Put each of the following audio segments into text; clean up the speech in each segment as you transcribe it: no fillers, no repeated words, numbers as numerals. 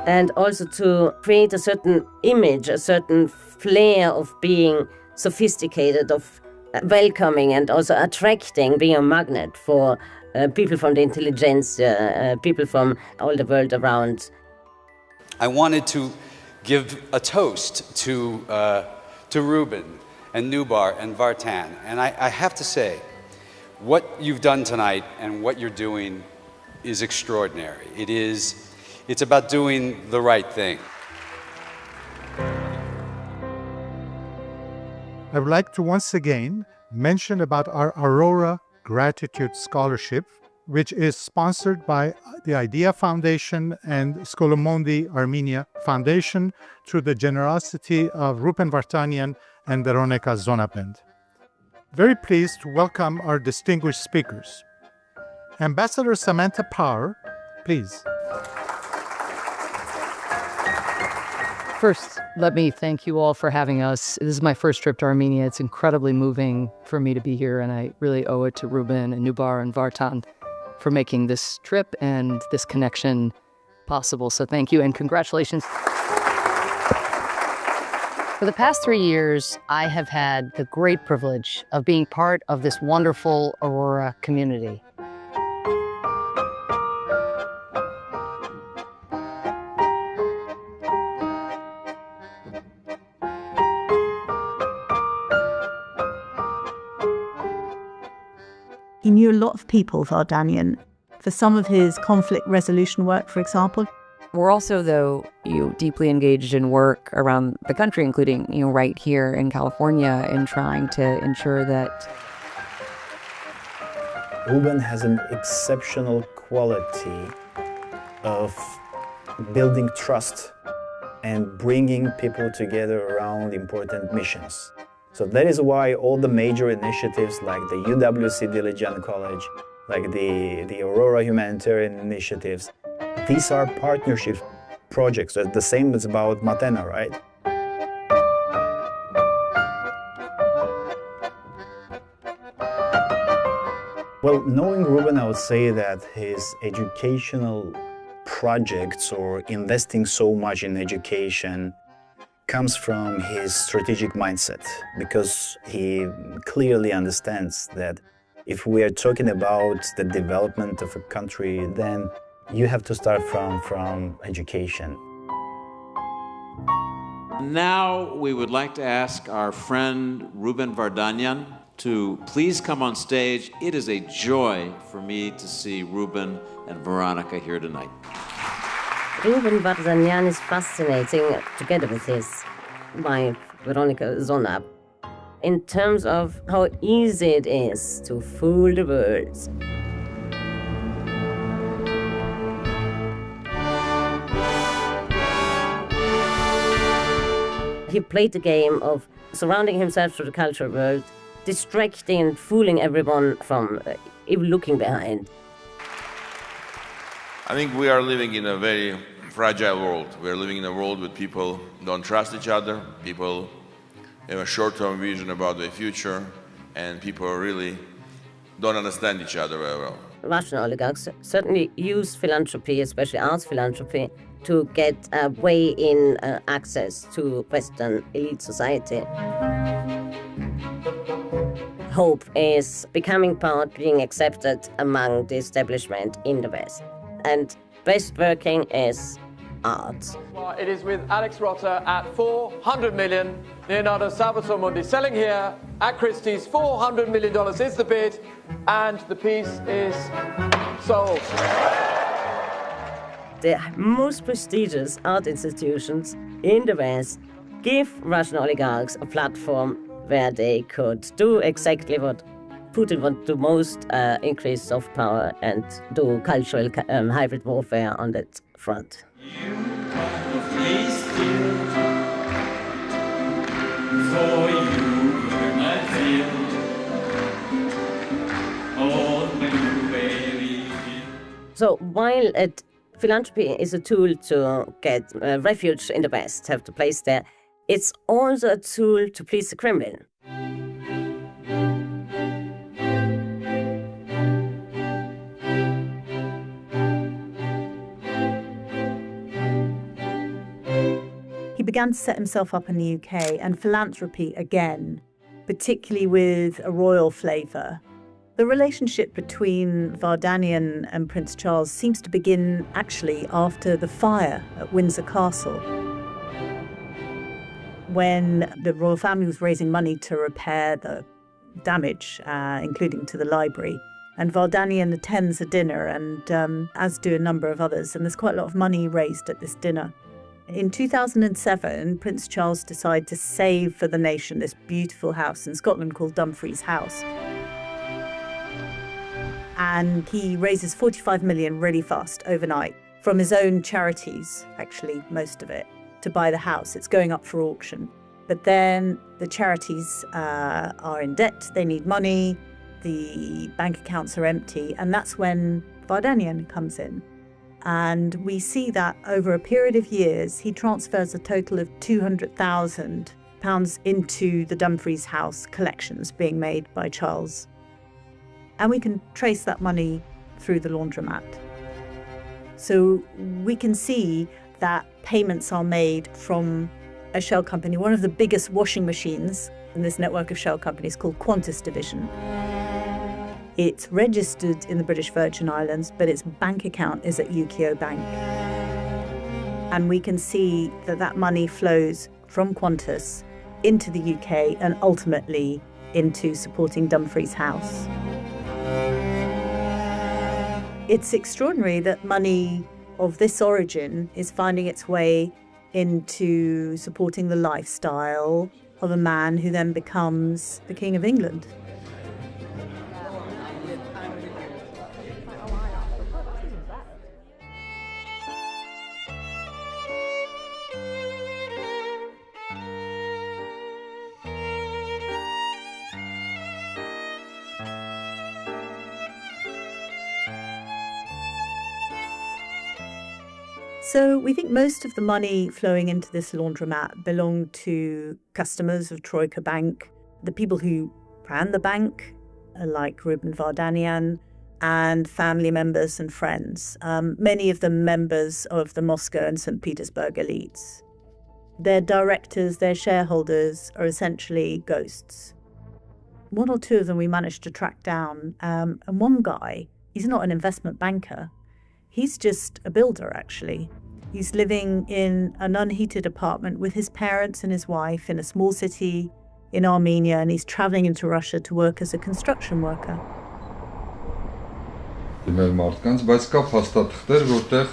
and also to create a certain image, a certain flair of being sophisticated, of welcoming and also attracting, being a magnet for people from the intelligentsia, people from all the world around. I wanted to give a toast to Ruben and Nubar and Vartan. And I have to say, what you've done tonight and what you're doing is extraordinary. It's about doing the right thing. I would like to once again mention about our Aurora Gratitude Scholarship, which is sponsored by the IDEA Foundation and Skolomondi Armenia Foundation through the generosity of Ruben Vardanyan and Veronica Zonapend. Very pleased to welcome our distinguished speakers. Ambassador Samantha Power, please. First, let me thank you all for having us. This is my first trip to Armenia. It's incredibly moving for me to be here, and I really owe it to Ruben and Nubar and Vartan for making this trip and this connection possible. So thank you and congratulations. For the past 3 years, I have had the great privilege of being part of this wonderful Aurora community. He knew a lot of people, Vardanyan, for some of his conflict resolution work, for example. We're also, though, deeply engaged in work around the country, including, right here in California, in trying to ensure that. Ruben has an exceptional quality of building trust and bringing people together around important missions. So that is why all the major initiatives like the UWC Dilijan College, like the Aurora Humanitarian Initiatives, these are partnership projects. So the same is about Matena, right? Well, knowing Ruben, I would say that his educational projects or investing so much in education comes from his strategic mindset, because he clearly understands that if we are talking about the development of a country, then you have to start from education. Now we would like to ask our friend Ruben Vardanyan to please come on stage. It is a joy for me to see Ruben and Veronica here tonight. Ruben Vardanyan is fascinating, together with his wife, Veronica Zonap, in terms of how easy it is to fool the world. He played the game of surrounding himself to the cultural world, distracting and fooling everyone from even looking behind. I think we are living in a very fragile world. We are living in a world where people don't trust each other, people have a short-term vision about the future, and people really don't understand each other very well. Russian oligarchs certainly use philanthropy, especially arts philanthropy, to get a way-in access to Western elite society. Hope is becoming part, being accepted among the establishment in the West. And best working is art. It is with Alex Rotter at 400 million. Leonardo Salvatore Mundi selling here at Christie's. $400 million is the bid, and the piece is sold. The most prestigious art institutions in the West give Russian oligarchs a platform where they could do exactly what Putin wants to most, increase soft power and do cultural hybrid warfare on that front. So while philanthropy is a tool to get refuge in the West, have to place there, it's also a tool to please the Kremlin. began to set himself up in the UK and philanthropy again, particularly with a royal flavour. The relationship between Vardanyan and Prince Charles seems to begin actually after the fire at Windsor Castle, when the royal family was raising money to repair the damage, including to the library. And Vardanyan attends a dinner, and as do a number of others, and there's quite a lot of money raised at this dinner. In 2007, Prince Charles decided to save for the nation this beautiful house in Scotland called Dumfries House. And he raises 45 million really fast, overnight, from his own charities, actually, most of it, to buy the house. It's going up for auction. But then the charities are in debt, they need money, the bank accounts are empty, and that's when Vardanyan comes in. And we see that over a period of years, he transfers a total of £200,000 into the Dumfries House collections being made by Charles. And we can trace that money through the laundromat. So we can see that payments are made from a shell company, one of the biggest washing machines in this network of shell companies called Qantas Division. It's registered in the British Virgin Islands, but its bank account is at UKO Bank. And we can see that that money flows from Qantas into the UK and ultimately into supporting Dumfries House. It's extraordinary that money of this origin is finding its way into supporting the lifestyle of a man who then becomes the King of England. So we think most of the money flowing into this laundromat belonged to customers of Troika Bank, the people who ran the bank, like Ruben Vardanyan, and family members and friends, many of them members of the Moscow and St. Petersburg elites. Their directors, their shareholders are essentially ghosts. One or two of them we managed to track down, and one guy, he's not an investment banker. He's just a builder, actually. He's living in an unheated apartment with his parents and his wife in a small city in Armenia, and he's traveling into Russia to work as a construction worker. Դիմել մարդկանց, բայց կա փաստաթղթեր, որտեղ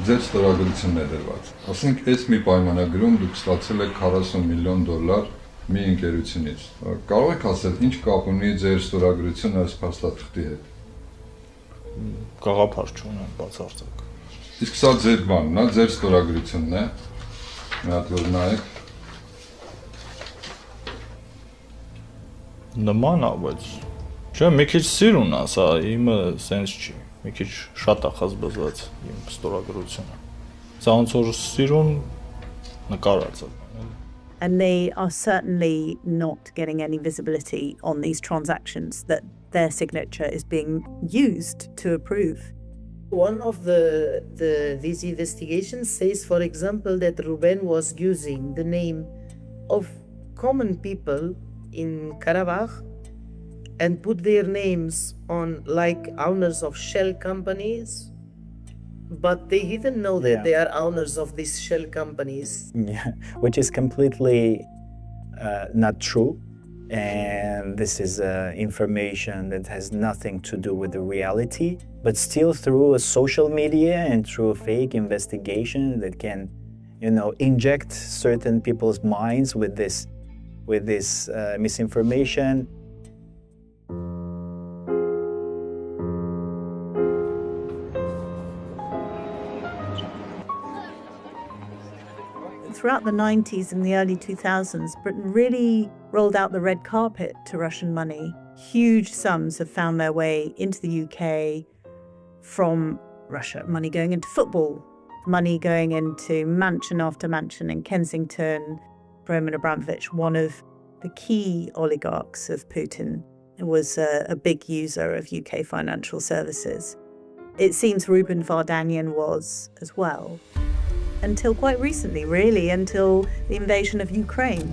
ձեր ստորագրությունն է դրված։ Ասենք, այս մի պայմանագրում դուք ստացել եք $40 միլիոն մի ընկերությունից։ Կարող եք ասել, ինչ կապ ունի ձեր ստորագրությունը այս փաստաթղթի հետ։ Գաղափար չունեմ բացարձակ։ Իսկ սա ձեր բանն է, ձեր ստորագրությունն է։ Մի հատ որ նայեք։ Նման է, բայց չէ, մի քիչ սիրուն է, սա իմը սենց չի։ Մի քիչ շատ է խզբզված իմ ստորագրությունը։ Սա ոնց որ սիրուն նկարած է։ And they are certainly not getting any visibility on these transactions that their signature is being used to approve. One of these investigations says, for example, that Ruben was using the name of common people in Karabakh and put their names on like owners of shell companies, but they didn't know that they are owners of these shell companies. Yeah, which is completely not true. And this is information that has nothing to do with the reality, but still through a social media and through a fake investigation that can, inject certain people's minds with this misinformation. Throughout the 90s and the early 2000s, Britain really rolled out the red carpet to Russian money. Huge sums have found their way into the UK from Russia. Money going into football, money going into mansion after mansion in Kensington. Roman Abramovich, one of the key oligarchs of Putin, was a big user of UK financial services. It seems Ruben Vardanyan was as well. until quite recently, really, until the invasion of Ukraine.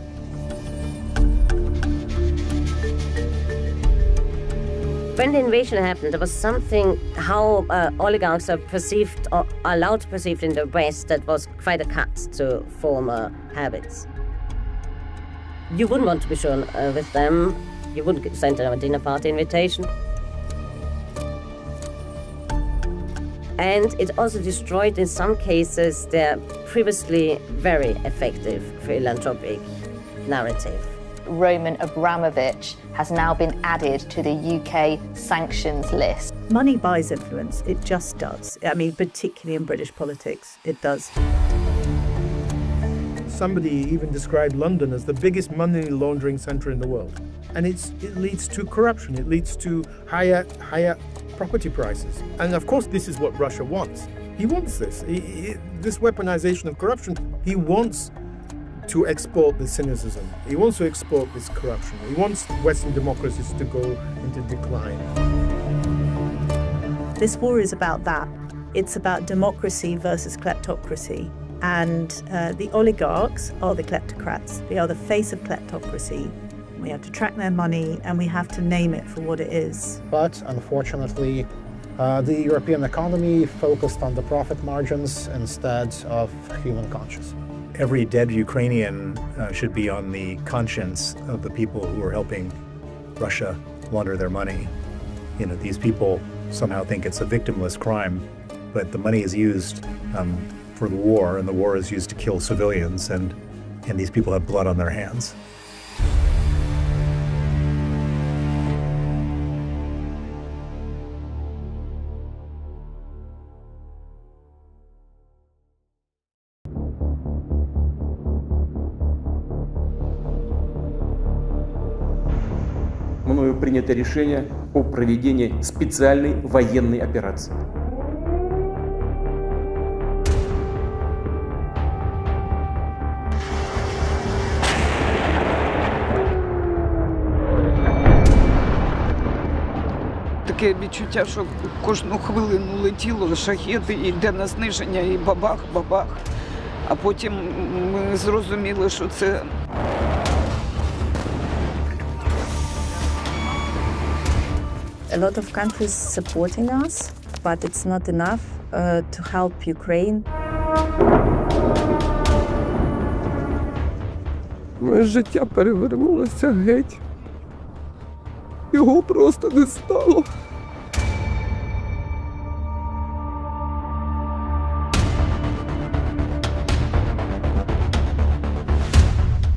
When the invasion happened, there was something how oligarchs are perceived or allowed to perceive in the West that was quite a cut to former habits. You wouldn't want to be shown with them. You wouldn't send them a dinner party invitation. And it also destroyed, in some cases, their previously very effective philanthropic narrative. Roman Abramovich has now been added to the UK sanctions list. Money buys influence, it just does. I mean, particularly in British politics, it does. Somebody even described London as the biggest money laundering centre in the world. And it leads to corruption, it leads to higher property prices. And of course, this is what Russia wants. He wants this. This weaponization of corruption, he wants to export the cynicism. He wants to export this corruption. He wants Western democracies to go into decline. This war is about that. It's about democracy versus kleptocracy. And the oligarchs are the kleptocrats. They are the face of kleptocracy. We have to track their money and we have to name it for what it is. But unfortunately, the European economy focused on the profit margins instead of human conscience. Every dead Ukrainian should be on the conscience of the people who are helping Russia launder their money. You know, these people somehow think it's a victimless crime, but the money is used for the war, and the war is used to kill civilians, and these people have blood on their hands. Мною принято решение о проведении специальной военной операции. Таке відчуття, що кожну хвилину летіло шахеди, і йде на зниження, і бабах-бабах. А потім ми зрозуміли, що це A lot of countries supporting us, but it's not enough to help Ukraine. моє життя перевернулося геть. Його просто не стало.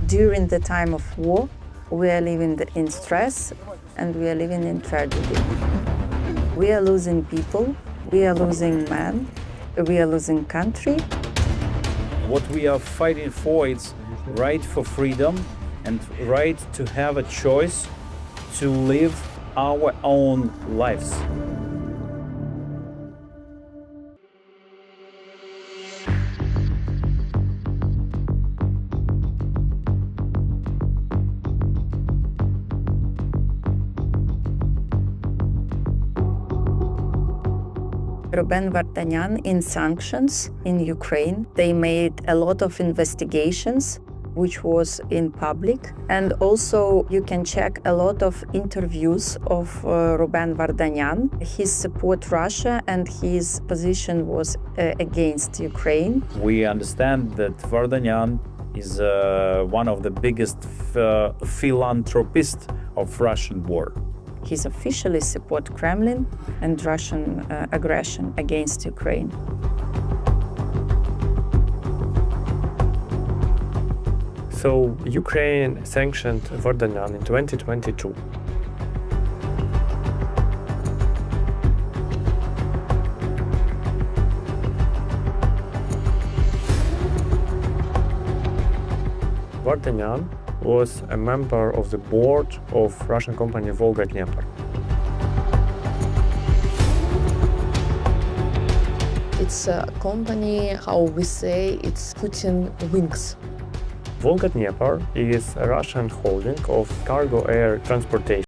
During the time of war, we are living in stress and we are living in tragedy. We are losing people, we are losing men, we are losing country. What we are fighting for is right for freedom and right to have a choice to live our own lives. Ruben Vardanyan in sanctions in Ukraine. They made a lot of investigations, which was in public. And also you can check a lot of interviews of Ruben Vardanyan. He support Russia and his position was against Ukraine. We understand that Vardanyan is one of the biggest philanthropists of Russian war. He's officially support Kremlin and Russian aggression against Ukraine. So Ukraine sanctioned Vardanyan in 2022. Vardanyan was a member of the board of Russian company Volga-Dnieper. It's a company, how we say, it's Putin wings. Volga-Dnieper is a Russian holding of cargo air transportation.